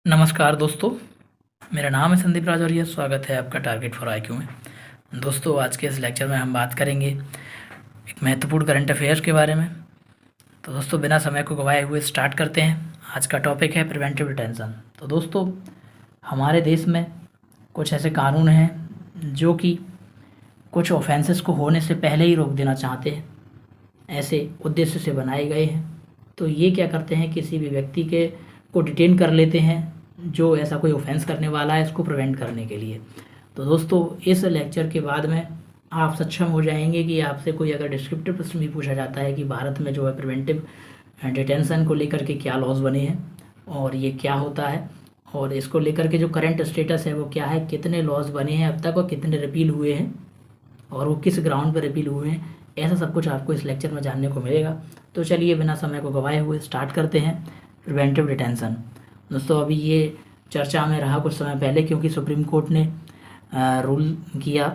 नमस्कार दोस्तों, मेरा नाम है संदीप राजौरिया। स्वागत है आपका टारगेट फॉर आईक्यू में। दोस्तों, आज के इस लेक्चर में हम बात करेंगे एक महत्वपूर्ण करंट अफेयर्स के बारे में। तो दोस्तों, बिना समय को गवाए हुए स्टार्ट करते हैं। आज का टॉपिक है प्रिवेंटिव डिटेंशन। तो दोस्तों, हमारे देश में कुछ ऐसे कानून हैं जो कि कुछ ऑफेंसेस को होने से पहले ही रोक देना चाहते हैं, ऐसे उद्देश्य से बनाए गए हैं। तो ये क्या करते हैं, किसी भी व्यक्ति के को डिटेन कर लेते हैं जो ऐसा कोई ऑफेंस करने वाला है, इसको प्रिवेंट करने के लिए। तो दोस्तों, इस लेक्चर के बाद में आप सक्षम हो जाएंगे कि आपसे कोई अगर डिस्क्रिप्टिव प्रश्न भी पूछा जाता है कि भारत में जो है प्रिवेंटिव डिटेंशन को लेकर के क्या लॉज बने हैं और ये क्या होता है, और इसको लेकर के जो करंट स्टेटस है वो क्या है, कितने लॉज बने हैं अब तक और कितने रिपील हुए हैं और वो किस ग्राउंड पर रिपील हुए हैं, ऐसा सब कुछ आपको इस लेक्चर में जानने को मिलेगा। तो चलिए बिना समय को गवाए हुए स्टार्ट करते हैं प्रिवेंटिव डिटेंशन। दोस्तों, अभी ये चर्चा में रहा कुछ समय पहले, क्योंकि सुप्रीम कोर्ट ने रूल किया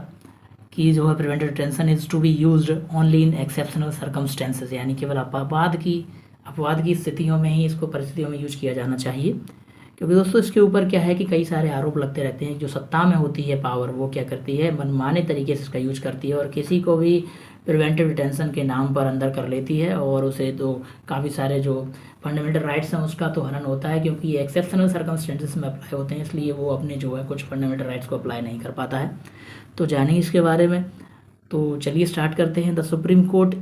कि जो है preventive detention is to be used only in exceptional circumstances, यानी केवल अपवाद की स्थितियों में ही इसको परिस्थितियों में यूज किया जाना चाहिए। क्योंकि दोस्तों, इसके ऊपर क्या है कि कई सारे आरोप लगते रहते हैं। जो सत्ता में होती है पावर, वो क्या करती है, मनमाने तरीके से इसका यूज करती है और किसी को भी प्रिवेंटिव डिटेंशन के नाम पर अंदर कर लेती है और उसे तो काफ़ी सारे जो फंडामेंटल राइट्स हैं उसका तो हनन होता है, क्योंकि ये एक्सेप्शनल सर्कमस्टेंसेस में अप्लाई होते हैं, इसलिए वो अपने जो है कुछ फंडामेंटल राइट्स को अप्लाई नहीं कर पाता है। तो जानेंगे इसके बारे में। तो चलिए स्टार्ट करते हैं। द सुप्रीम कोर्ट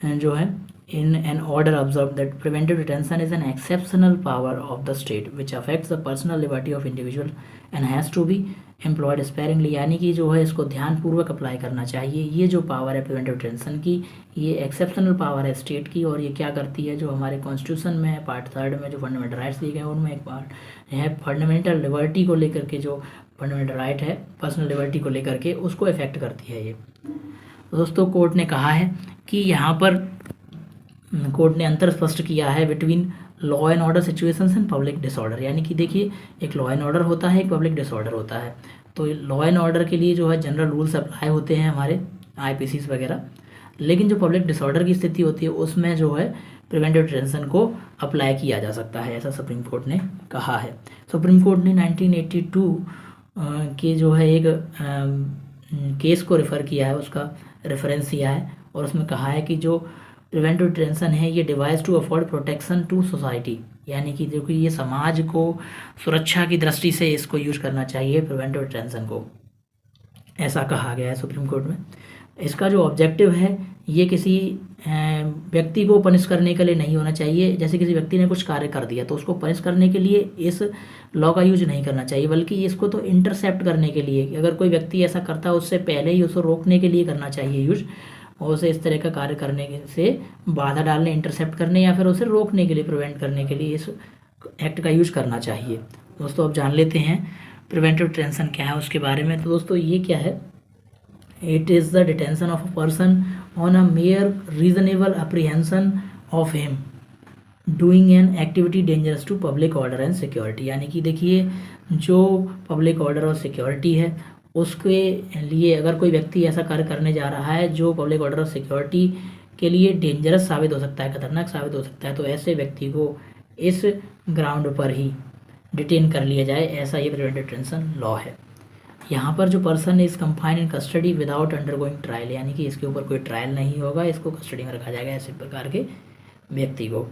जो है in an order observed that preventive detention is an exceptional power of the state which affects the personal liberty of individual and has to be employed sparingly, यानी कि जो है इसको ध्यानपूर्वक अप्लाई करना चाहिए। ये जो पावर है प्रिवेंटिव डिटेंशन की, ये एक्सेप्शनल पावर है स्टेट की, और ये क्या करती है, जो हमारे कॉन्स्टिट्यूशन में पार्ट 3 में जो फंडामेंटल राइट्स दिए गए हैं उनमें एक पार्ट है फंडामेंटल लिबर्टी को लेकर के, जो फंडामेंटल राइट है पर्सनल लिबर्टी को लेकर के, उसको इफेक्ट करती है ये। दोस्तों, कोर्ट ने कहा है कि यहाँ पर कोर्ट ने अंतर स्पष्ट किया है between law and order situations and public disorder, यानी कि देखिए, एक लॉ एंड ऑर्डर होता है, एक पब्लिक डिसऑर्डर होता है। तो लॉ एंड ऑर्डर के लिए जो है जनरल रूल्स अप्लाई होते हैं हमारे आईपीसीज वगैरह, लेकिन जो पब्लिक डिसऑर्डर की स्थिति होती है उसमें जो है प्रिवेंटिव डिटेंशन को अप्लाई किया जा सकता है, ऐसा सुप्रीम कोर्ट ने कहा है। सुप्रीम कोर्ट ने 1982 के जो है एक केस को रेफ़र किया है, उसका रेफरेंस दिया है, और उसमें कहा है कि जो प्रिवेंटिव डिटेंशन है ये device to afford protection to society, यानी कि जो कि ये समाज को सुरक्षा की दृष्टि से इसको यूज करना चाहिए प्रिवेंटिव डिटेंशन को, ऐसा कहा गया है सुप्रीम कोर्ट में। इसका जो ऑब्जेक्टिव है ये किसी व्यक्ति को पनिश करने के लिए नहीं होना चाहिए। जैसे किसी व्यक्ति ने कुछ कार्य कर दिया तो उसको पनिश करने के लिए इस लॉ का यूज नहीं करना चाहिए, बल्कि इसको तो इंटरसेप्ट करने के लिए, अगर कोई व्यक्ति ऐसा करता है उससे पहले ही उसको रोकने के लिए करना चाहिए यूज, और उसे इस तरह का कार्य करने से बाधा डालने, इंटरसेप्ट करने या फिर उसे रोकने के लिए, प्रिवेंट करने के लिए इस एक्ट का यूज करना चाहिए। दोस्तों, अब जान लेते हैं प्रिवेंटिव डिटेंशन क्या है उसके बारे में। तो दोस्तों, ये क्या है, it is the detention of a person on a mere reasonable apprehension of him doing an activity dangerous to public order and security, यानी कि देखिए, जो पब्लिक ऑर्डर और सिक्योरिटी है उसके लिए अगर कोई व्यक्ति ऐसा कार्य करने जा रहा है जो पब्लिक ऑर्डर और सिक्योरिटी के लिए डेंजरस साबित हो सकता है, खतरनाक साबित हो सकता है, तो ऐसे व्यक्ति को इस ग्राउंड पर ही डिटेन कर लिया जाए, ऐसा ये प्रिवेंटिव डिटेंशन लॉ है। यहाँ पर जो person is confined in custody without undergoing trial, यानी कि इसके ऊपर कोई ट्रायल नहीं होगा, इसको कस्टडी में रखा जाएगा ऐसे प्रकार के व्यक्ति को।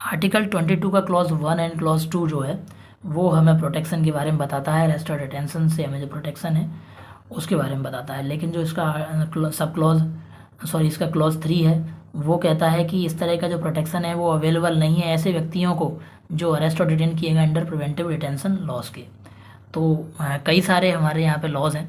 आर्टिकल 22 का क्लॉज 1 एंड क्लॉज 2 जो है वो हमें प्रोटेक्शन के बारे में बताता है, अरेस्ट और डिटेंशन से हमें जो प्रोटेक्शन है उसके बारे में बताता है। लेकिन जो इसका सब क्लॉज इसका क्लॉज 3 है वो कहता है कि इस तरह का जो प्रोटेक्शन है वो अवेलेबल नहीं है ऐसे व्यक्तियों को जो अरेस्ट और डिटेन किए गए अंडर प्रिवेंटिव डिटेंशन लॉज के। तो कई सारे हमारे यहाँ पे लॉज हैं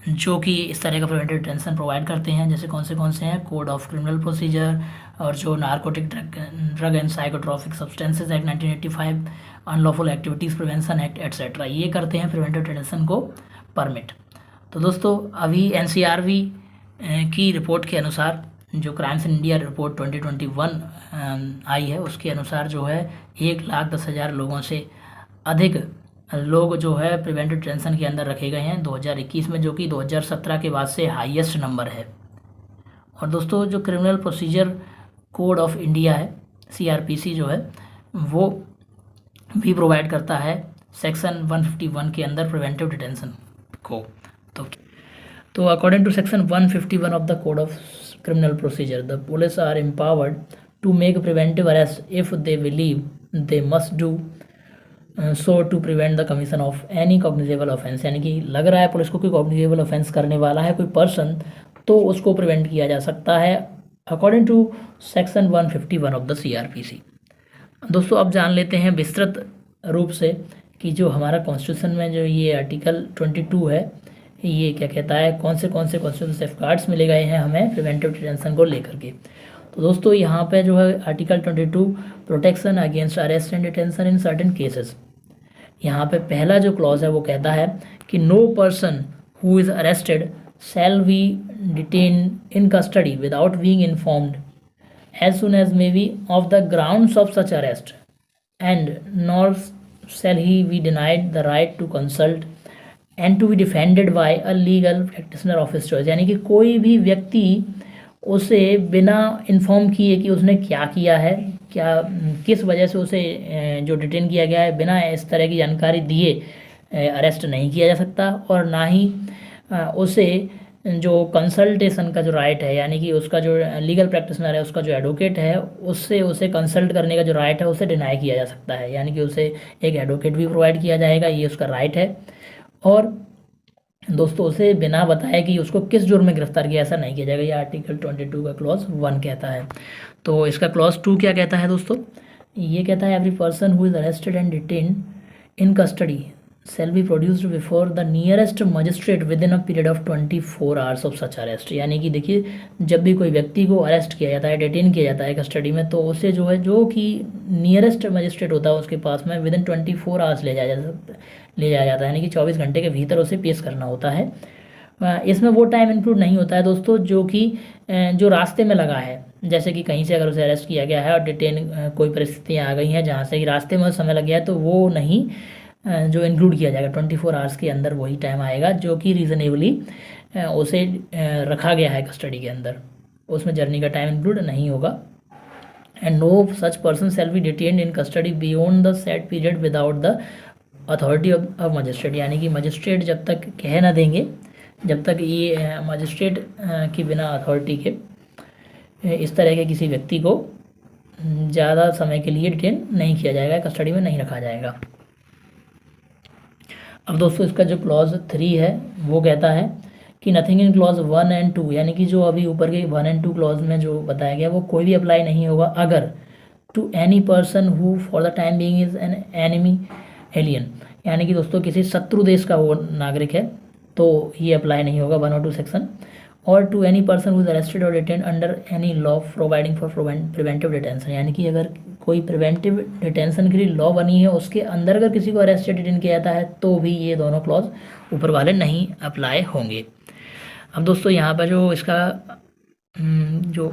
जो कि इस तरह का प्रिवेंटिव डिटेंशन प्रोवाइड करते हैं। जैसे कौन से हैं, कोड ऑफ क्रिमिनल प्रोसीजर, और जो narcotic drug and psychotropic substances act 1985, unlawful activities prevention act etcetera, ये करते हैं प्रिवेंटिव डिटेंशन को परमिट। तो दोस्तों, अभी एनसीआरबी की रिपोर्ट के अनुसार, जो क्राइम्स इन इंडिया रिपोर्ट 2021 आई है, उसके अनुसार जो है 1,10,000 लोगों से अधिक लोग जो है प्रिवेंटिव डिटेंशन के अंदर रखे गए हैं 2021 में, जो कि 2017 के बाद से हाईएस्ट नंबर है। और दोस्तों, जो criminal procedure code of India है, CRPC जो है, वो भी प्रोवाइड करता है सेक्शन 151 के अंदर प्रिवेंटिव डिटेंशन को। तो according to section 151 of the code of criminal procedure, the police are empowered to make preventive arrest if they believe they must do so to prevent the commission of any cognizable offence. यानी कि लग रहा है police को कोई cognizable offence करने वाला है कोई पर्सन, तो उसको प्रिवेंट किया जा सकता है according to section 151 of the CRPC। दोस्तों अब जान लेते हैं विस्तृत रूप से कि जो हमारा कॉन्स्टिट्यूशन में जो ये आर्टिकल 22 है ये क्या कहता है, कौन से कॉन्स्टिट्यूशन सेफगार्ड्स मिले गए हैं हमें प्रिवेंटिव डिटेंशन को लेकर के। तो दोस्तों यहाँ पे जो है article 22 protection against arrest and detention in certain cases, यहाँ पे पहला जो क्लॉज है वो कहता है कि no person who is arrested shall be detain in custody without being informed as soon as may be of the grounds of such arrest, and nor shall he be denied the right to consult and to be defended by a legal practitioner of his choice। यानी कि कोई भी व्यक्ति उसे बिना inform किए कि उसने क्या किया है, क्या किस वजह से उसे जो डिटेन किया गया है, बिना इस तरह की जानकारी दिए अरेस्ट नहीं किया जा सकता, और ना ही उसे जो कंसल्टेशन का जो राइट है, यानी कि उसका जो लीगल प्रैक्टिशनर है, उसका जो एडवोकेट है, उससे उसे कंसल्ट करने का जो राइट है उसे डिनाई किया जा सकता है। यानी कि उसे एक एडवोकेट भी प्रोवाइड किया जाएगा, ये उसका राइट है। और दोस्तों उसे बिना बताए कि उसको किस जुर्म में गिरफ्तार किया ऐसा नहीं किया जाएगा, ये आर्टिकल 22 का क्लॉज 1 कहता है। तो इसका क्लॉज 2 क्या कहता है दोस्तों, ये कहता है every person who is arrested and detained in custody shall be produced before the nearest magistrate within a period of 24 hours of such arrest। यानी कि देखिए जब भी कोई व्यक्ति को अरेस्ट किया जाता है, डिटेन किया जाता है कस्टडी में, तो उसे जो है जो कि नियरेस्ट मजिस्ट्रेट होता है उसके पास में विदिन 24 आवर्स ले जाया जाता है, यानी कि 24 घंटे के भीतर उसे पेश करना होता है। इसमें वो टाइम इंक्लूड नहीं होता है दोस्तों जो कि जो रास्ते में लगा है, जैसे कि कहीं से अगर उसे अरेस्ट किया गया है और डिटेन कोई परिस्थितियाँ आ गई हैं जहाँ से कि रास्ते में समय लग गया है, तो वो नहीं जो इंक्लूड किया जाएगा। 24 आवर्स के अंदर वही टाइम आएगा जो कि रीज़नेबली उसे रखा गया है कस्टडी के अंदर, उसमें जर्नी का टाइम इंक्लूड नहीं होगा। And no such person shall be detained in custody beyond the set period without the authority of magistrate. यानी कि मजिस्ट्रेट जब तक कह ना देंगे, जब तक ये मजिस्ट्रेट की बिना अथॉरिटी के इस तरह के किसी व्यक्ति को ज़्यादा समय के लिए डिटेन नहीं किया जाएगा, कस्टडी में नहीं रखा जाएगा। अब दोस्तों इसका जो क्लॉज 3 है वो कहता है कि नथिंग इन क्लॉज 1 एंड 2, यानी कि जो अभी ऊपर के 1 एंड 2 क्लॉज में जो बताया गया वो कोई भी अप्लाई नहीं होगा अगर to any person who for the time being is an enemy alien, यानी कि दोस्तों किसी शत्रु देश का वो नागरिक है तो ये अप्लाई नहीं होगा 1 और 2 सेक्शन। और to any person who is arrested or detain under any law providing for preventive detention, यानी कि अगर कोई प्रिवेंटिव डिटेंशन के लिए लॉ बनी है उसके अंदर अगर किसी को अरेस्ट या डिटेन किया जाता है तो भी ये दोनों क्लॉज ऊपर वाले नहीं अप्लाई होंगे। अब दोस्तों यहाँ पर जो इसका जो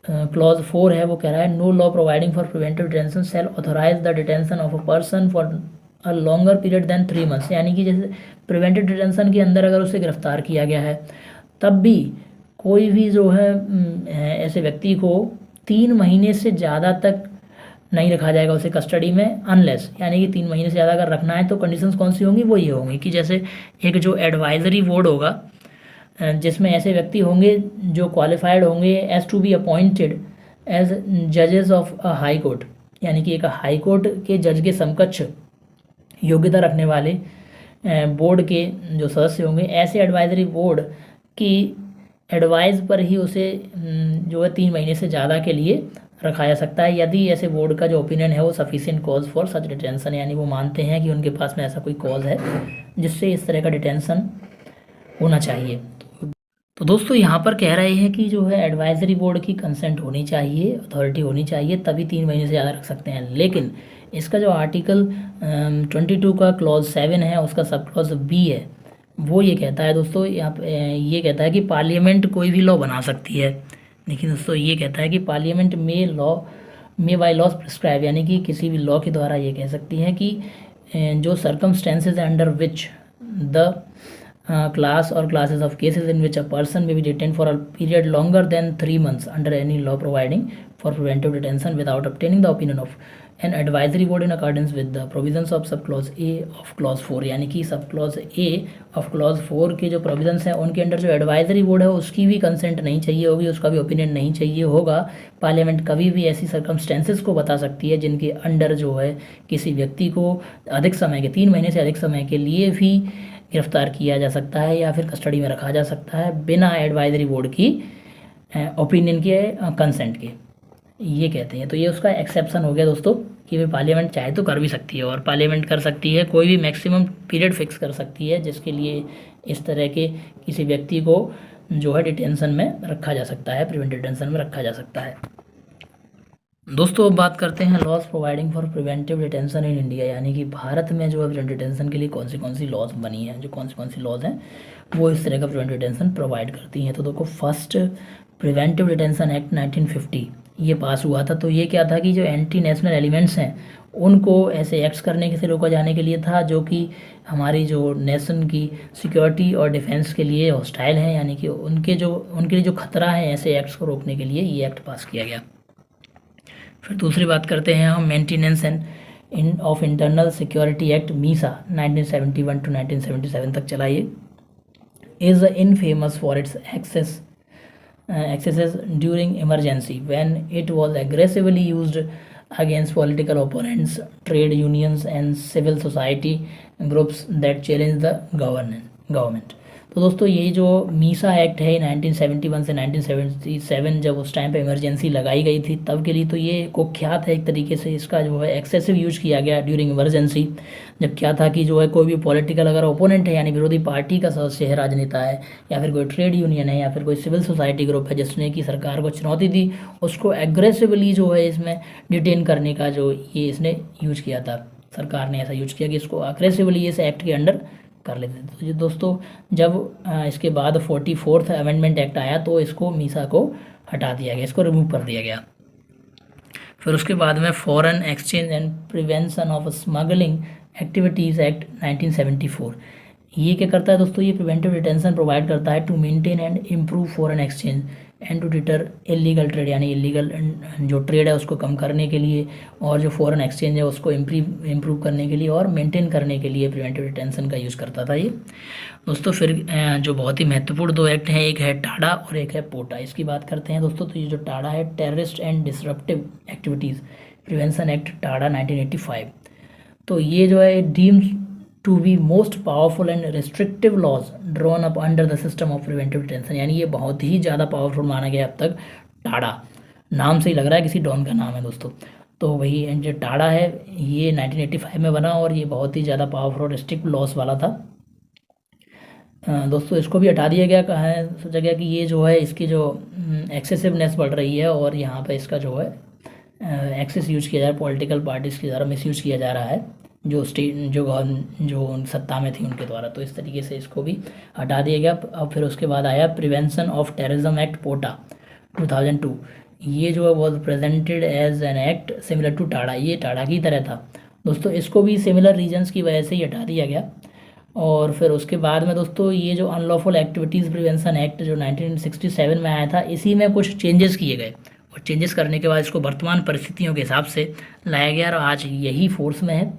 क्लॉज 4 है वो कह रहा है no law providing for preventive detention shall authorise the detention of a person for a longer period than 3 months. यानी कि जैसे प्रिवेंटिव डिटेंशन के अंदर अगर उसे गिरफ्तार किया गया है तब भी कोई भी जो है ऐसे व्यक्ति को 3 महीने से ज़्यादा तक नहीं रखा जाएगा उसे कस्टडी में, अनलेस, यानी कि 3 महीने से ज़्यादा अगर रखना है तो कंडीशंस कौन सी होंगी, वो ये होंगी कि जैसे एक जो एडवाइजरी बोर्ड होगा जिसमें ऐसे व्यक्ति होंगे जो क्वालिफाइड होंगे as to be appointed as जजेस ऑफ अ हाई कोर्ट, यानी कि एक हाई कोर्ट के जज के समकक्ष योग्यता रखने वाले बोर्ड के जो सदस्य होंगे, ऐसे एडवाइजरी बोर्ड की एडवाइस पर ही उसे जो है 3 महीने से ज़्यादा के लिए रखा जा सकता है यदि ऐसे बोर्ड का जो ओपिनियन है वो sufficient cause for such detention, यानी वो मानते हैं कि उनके पास में ऐसा कोई कॉज है जिससे इस तरह का डिटेंशन होना चाहिए। तो दोस्तों यहाँ पर कह रहे हैं कि जो है एडवाइजरी बोर्ड की कंसेंट होनी चाहिए, अथॉरिटी होनी चाहिए, तभी 3 महीने से ज़्यादा रख सकते हैं। लेकिन इसका जो आर्टिकल 22 का क्लॉज 7 है उसका सब क्लॉज बी है वो ये कहता है दोस्तों, यहाँ ये कहता है कि पार्लियामेंट कोई भी लॉ बना सकती है। देखिए दोस्तों ये कहता है कि पार्लियामेंट में बाय लॉज प्रिस्क्राइब, यानी कि किसी भी लॉ के द्वारा ये कह सकती है कि जो circumstances under which the class or classes of cases in which a person may be detained for a period longer than 3 months under any law providing for preventive detention without obtaining the opinion of an advisory board in accordance with the provisions of sub clause A of clause 4, यानी कि sub clause A of clause 4 के जो provisions हैं उनके under जो advisory board है उसकी भी कंसेंट नहीं चाहिए होगी, उसका भी ओपिनियन नहीं चाहिए होगा। पार्लियामेंट कभी भी ऐसी सर्कमस्टेंसेस को बता सकती है जिनके अंडर जो है किसी व्यक्ति को अधिक समय के 3 महीने से अधिक समय के लिए भी गिरफ्तार किया जा सकता है या फिर कस्टडी में रखा जा सकता है बिना एडवाइजरी बोर्ड की ओपिनियन के कंसेंट के, ये कहते हैं। तो ये उसका एक्सेप्शन हो गया दोस्तों कि भाई पार्लियामेंट चाहे तो कर भी सकती है, और पार्लियामेंट कर सकती है कोई भी मैक्सिमम पीरियड फिक्स कर सकती है जिसके लिए इस तरह के किसी व्यक्ति को जो है डिटेंशन में रखा जा सकता है, प्रिवेंटिव डिटेंशन में रखा जा सकता है। दोस्तों अब बात करते हैं laws providing for preventive detention in India, यानी कि भारत में जो है प्रिवेंटिव डिटेंशन के लिए कौन सी लॉज बनी है, जो कौन सी लॉज हैं वो इस तरह का प्रिवेंटिव डिटेंशन प्रोवाइड करती हैं। तो देखो, फर्स्ट प्रिवेंटिव डिटेंशन एक्ट 1950 ये पास हुआ था। तो ये क्या था कि जो एंटी नेशनल एलिमेंट्स हैं उनको ऐसे एक्ट्स करने से रोका जाने के लिए था जो कि हमारी जो नेशन की सिक्योरिटी और डिफेंस के लिए हॉस्टाइल हैं, यानी कि उनके लिए जो खतरा है, ऐसे एक्ट्स को रोकने के लिए ये एक्ट पास किया गया। फिर दूसरी बात करते हैं हम maintenance end of internal security act Misa 1971 to 1977 तक चला। ये is infamous for its excesses during emergency when it was aggressively used against political opponents, trade unions and civil society groups that challenge the government। तो दोस्तों ये जो Misa act है 1971 से 1977 जब उस टाइम पे इमरजेंसी लगाई गई थी तब के लिए, तो ये कुख्यात है एक तरीके से। इसका जो है एक्सेसिव यूज किया गया ड्यूरिंग इमरजेंसी, जब क्या था कि जो है कोई भी पॉलिटिकल अगर ओपोनेंट है यानी विरोधी पार्टी का सदस्य है, राजनेता है, या फिर कोई ट्रेड यूनियन है, या फिर कोई सिविल सोसाइटी ग्रुप है जिसने कि सरकार को चुनौती दी, उसको एग्रेसिवली जो है इसमें डिटेन करने का जो ये इसने यूज किया था, सरकार ने ऐसा यूज किया कि इसको अग्रेसिवली इस एक्ट के अंडर कर लेते थे। तो ये दोस्तों जब इसके बाद 44th अमेंडमेंट एक्ट आया तो इसको मीसा को हटा दिया गया, इसको रिमूव कर दिया गया। फिर उसके बाद में foreign exchange and prevention of smuggling activities act 1974, ये क्या करता है दोस्तों, ये प्रिवेंटिव डिटेंशन प्रोवाइड करता है to maintain and improve foreign exchange and to deter illegal trade, यानी इलीगल जो ट्रेड है उसको कम करने के लिए, और जो फॉरेन एक्सचेंज है उसको इम्प्रूव करने के लिए और मेंटेन करने के लिए प्रिवेंटिव डिटेंशन का यूज़ करता था ये दोस्तों। फिर जो बहुत ही महत्वपूर्ण 2 एक्ट हैं, एक है टाडा और एक है पोटा, इसकी बात करते हैं दोस्तों। तो ये जो टाडा है, terrorist and disruptive activities prevention act TADA 1985, तो ये जो है deems to be most powerful and restrictive laws drawn up under the system of preventive detention, यानी ये बहुत ही ज़्यादा पावरफुल माना गया अब तक। टाडा नाम से ही लग रहा है किसी डॉन का नाम है दोस्तों। तो वही जो टाडा है ये 1985 में बना और ये बहुत ही ज़्यादा पावरफुल रिस्ट्रिक्ट लॉस वाला था दोस्तों। इसको भी हटा दिया गया, कहा है सोचा गया कि ये जो है इसकी जो एक्सेसिवनेस बढ़ रही है और यहाँ पर इसका जो है एक्सेस यूज किया जा रहा है, पॉलिटिकल पार्टीज़ के द्वारा मिस यूज किया जा रहा है जो सत्ता में थी उनके द्वारा, तो इस तरीके से इसको भी हटा दिया गया। अब फिर उसके बाद आया prevention of terrorism act POTA 2002, ये जो है was presented as an act similar to TADA, ये टाडा की तरह था दोस्तों। इसको भी सिमिलर रीजंस की वजह से ही हटा दिया गया। और फिर उसके बाद में दोस्तों ये जो अनलॉफुल एक्टिविटीज़ प्रिवेंशन एक्ट जो 1967 में आया था, इसी में कुछ चेंजेस किए गए, और चेंजेस करने के बाद इसको वर्तमान परिस्थितियों के हिसाब से लाया गया और आज यही फोर्स में है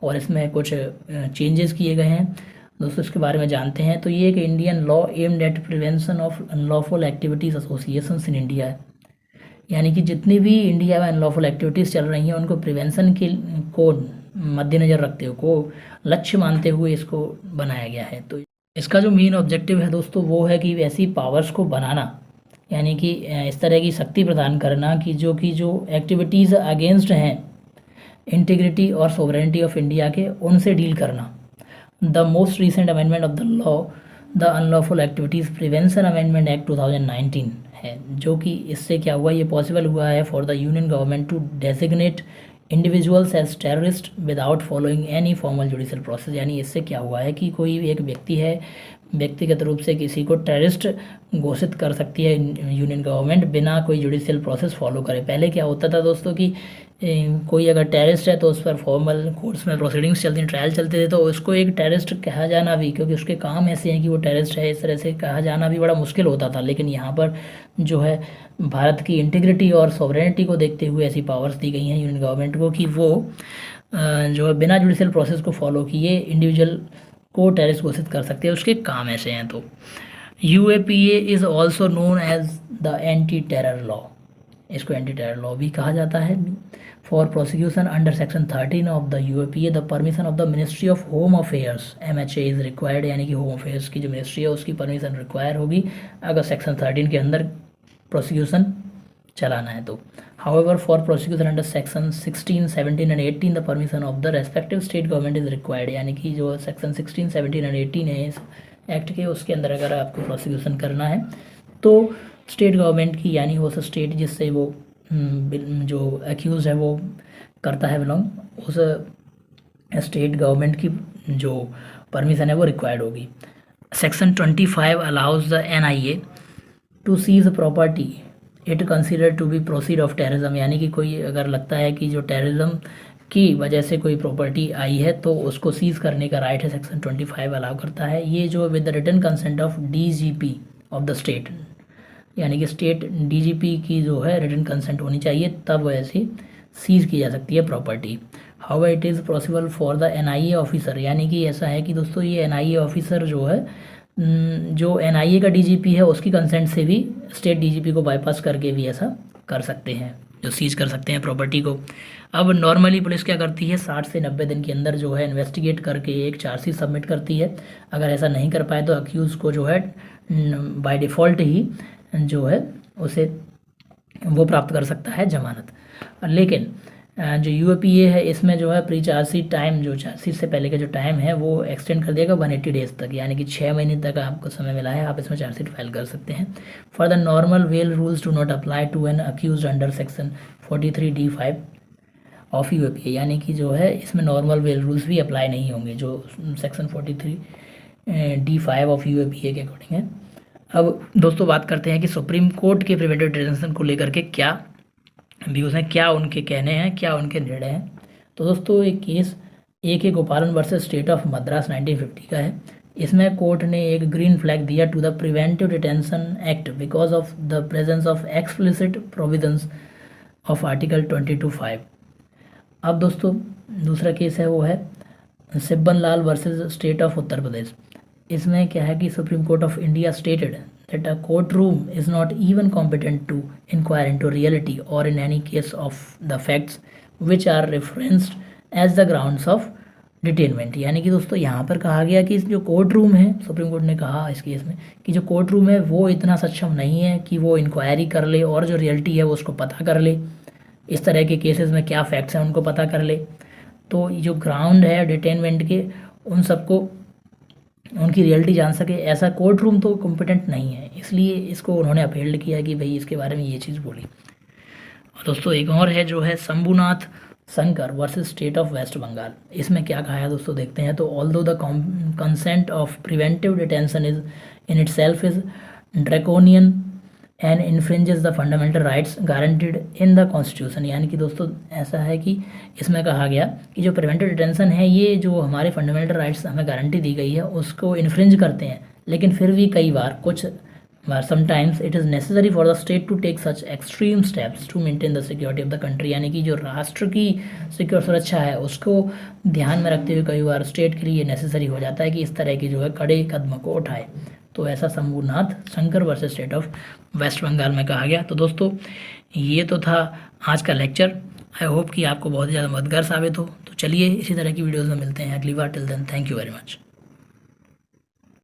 और इसमें कुछ चेंजेस किए गए हैं दोस्तों, इसके बारे में जानते हैं। तो ये एक Indian law aimed at prevention of unlawful activities associations in India है, यानी कि जितनी भी इंडिया में अनलॉफुल एक्टिविटीज़ चल रही हैं उनको प्रिवेंशन को मद्देनज़र रखते हुए, को लक्ष्य मानते हुए इसको बनाया गया है। तो इसका जो मेन ऑब्जेक्टिव है दोस्तों वो है कि ऐसी पावर्स को बनाना, यानी कि इस तरह की शक्ति प्रदान करना कि जो एक्टिविटीज़ अगेंस्ट हैं इंटीग्रिटी और सोवरेनिटी ऑफ इंडिया के, उनसे डील करना। The most recent amendment of the law the unlawful activities prevention amendment act 2019 है, जो कि इससे क्या हुआ, ये पॉसिबल हुआ है for the union government to designate individuals as terrorist without following any formal judicial process. यानी इससे क्या हुआ है कि कोई भी एक व्यक्ति है व्यक्तिगत रूप से किसी को टेररिस्ट घोषित कर सकती है यूनियन गवर्नमेंट बिना कोई जुडिशियल प्रोसेस फॉलो करे। पहले क्या होता था दोस्तों कि कोई अगर टेररिस्ट है तो उस पर फॉर्मल कोर्ट्स में प्रोसीडिंग्स चलती, ट्रायल चलते थे, तो उसको एक टेररिस्ट कहा जाना भी, क्योंकि उसके काम ऐसे हैं कि वो टेररिस्ट है, इस तरह से कहा जाना भी बड़ा मुश्किल होता था। लेकिन यहाँ पर जो है भारत की इंटीग्रिटी और सॉवरेनिटी को देखते हुए ऐसी पावर्स दी गई हैं यूनियन गवर्नमेंट को कि वो जो है बिना जुडिशियल प्रोसेस को फॉलो किए इंडिविजुअल को टेररिस्ट घोषित कर सकते हैं, उसके काम ऐसे हैं। तो UAPA is also known as the anti terror law, इसको एंटी टेरर लॉ भी कहा जाता है। For prosecution under section 13 of the UAPA the permission of the ministry of home affairs MHA is required, यानी कि होम अफेयर्स की जो ministry है उसकी परमिशन रिक्वायर होगी अगर सेक्शन 13 के अंदर प्रोसिक्यूशन चलाना है तो। However for prosecution under section 16, 17 and 18 the permission of the respective state government is required, यानी कि जो सेक्शन 16, 17 एंड 18 है इस एक्ट के, उसके अंदर अगर आपको प्रोसिक्यूशन करना है तो स्टेट गवर्नमेंट की, यानी वो स्टेट जिससे वो जो एक्यूज है वो करता है बिलोंग, उस स्टेट गवर्नमेंट की जो परमिशन है वो रिक्वायर्ड होगी। Section 25 allows the NIA to seize property it consider to be proceed of terrorism, यानी कि कोई अगर लगता है कि जो टेररिज्म की वजह से कोई प्रॉपर्टी आई है तो उसको सीज करने का राइट है, सेक्शन 25 अलाउ करता है। ये जो with the written consent of DGP of the state, यानी कि स्टेट DGP की जो है रिटन कंसेंट होनी चाहिए, तब ऐसी सीज की जा सकती है property. How it is possible for the NIA officer, यानी कि ऐसा है कि दोस्तों ये NIA ऑफिसर जो है, जो NIA का DGP है उसकी कंसेंट से भी स्टेट DGP को बाईपास करके भी ऐसा कर सकते हैं, जो सीज कर सकते हैं प्रॉपर्टी को। अब नॉर्मली पुलिस क्या करती है, 60 से 90 दिन के अंदर जो है इन्वेस्टिगेट करके एक चार्जशीट सबमिट करती है। अगर ऐसा नहीं कर पाए तो अक्यूज़ को जो है बाय डिफ़ॉल्ट ही जो है उसे वो प्राप्त कर सकता है जमानत। लेकिन जो UAPA है इसमें जो है प्री चार्जशीट टाइम, जो चार्जशीट से पहले का जो टाइम है वो एक्सटेंड कर दिया 180 डेज तक, यानी कि 6 महीने तक आपको समय मिला है, आप इसमें चार्जशीट फाइल कर सकते हैं। For the normal bail rules do not apply to an accused under section 43D5 of UAPA, यानी कि जो है इसमें नॉर्मल बेल रूल्स भी अप्लाई नहीं होंगे जो सेक्शन 43D5 ऑफ UAPA के अकॉर्डिंग है। अब दोस्तों बात करते हैं कि सुप्रीम कोर्ट के प्रिवेंटिव डिटेंशन को लेकर के क्या व्यूज़ हैं, क्या उनके कहने हैं, क्या उनके निर्णय हैं। तो दोस्तों एक case AK Gopalan versus state of Madras 1950 का है। इसमें कोर्ट ने एक ग्रीन फ्लैग दिया to the preventive detention act because of the presence of explicit provisions of article 22(5). अब दोस्तों दूसरा केस है वो है Sibban Lal versus state of Uttar Pradesh. इसमें क्या है कि supreme court of India stated that a courtroom is not even competent to inquire into reality or in any case of the facts which are referenced as the grounds of डिटेनमेंट। यानी कि दोस्तों यहाँ पर कहा गया कि जो कोर्ट रूम है, सुप्रीम कोर्ट ने कहा इस केस में कि जो कोर्ट रूम है वो इतना सक्षम नहीं है कि वो इंक्वायरी कर ले और जो रियलिटी है वो उसको पता कर ले, इस तरह के केसेस में क्या फैक्ट्स हैं उनको पता कर ले। तो जो ग्राउंड है डिटेनमेंट के उन सबको उनकी रियलिटी जान सके, ऐसा कोर्ट रूम तो कॉम्पिटेंट नहीं है, इसलिए इसको उन्होंने अपील किया कि भाई इसके बारे में ये चीज़ बोली। और दोस्तों एक और है जो है Shambhunath Shankar versus state of waste Bengal. इसमें क्या कहा है दोस्तों देखते हैं। तो although the consent of preventive detention is in itself is draconian and infringes the fundamental rights guaranteed in the constitution. यानी कि दोस्तों ऐसा है कि इसमें कहा गया कि जो प्रिवेंटिव डिटेंशन है ये जो हमारे फंडामेंटल राइट्स हमें गारंटी दी गई है उसको इन्फ्रिंज करते हैं, लेकिन फिर भी कई बार कुछ बार sometimes it is necessary for the state to take such extreme steps to maintain the security of the country. यानी कि जो राष्ट्र की सिक्योर सुरक्षा है उसको ध्यान में रखते हुए कई बार स्टेट के लिए नेसेसरी हो जाता है कि इस तरह की जो है कड़े कदम को उठाए। तो ऐसा Shambhunath Shankar versus state of waste Bengal में कहा गया। तो दोस्तों ये तो था आज का लेक्चर। आई होप कि आपको बहुत ज़्यादा मददगार साबित हो। तो चलिए इसी तरह की वीडियोज़ में मिलते हैं अगली बार। Till then thank you very much.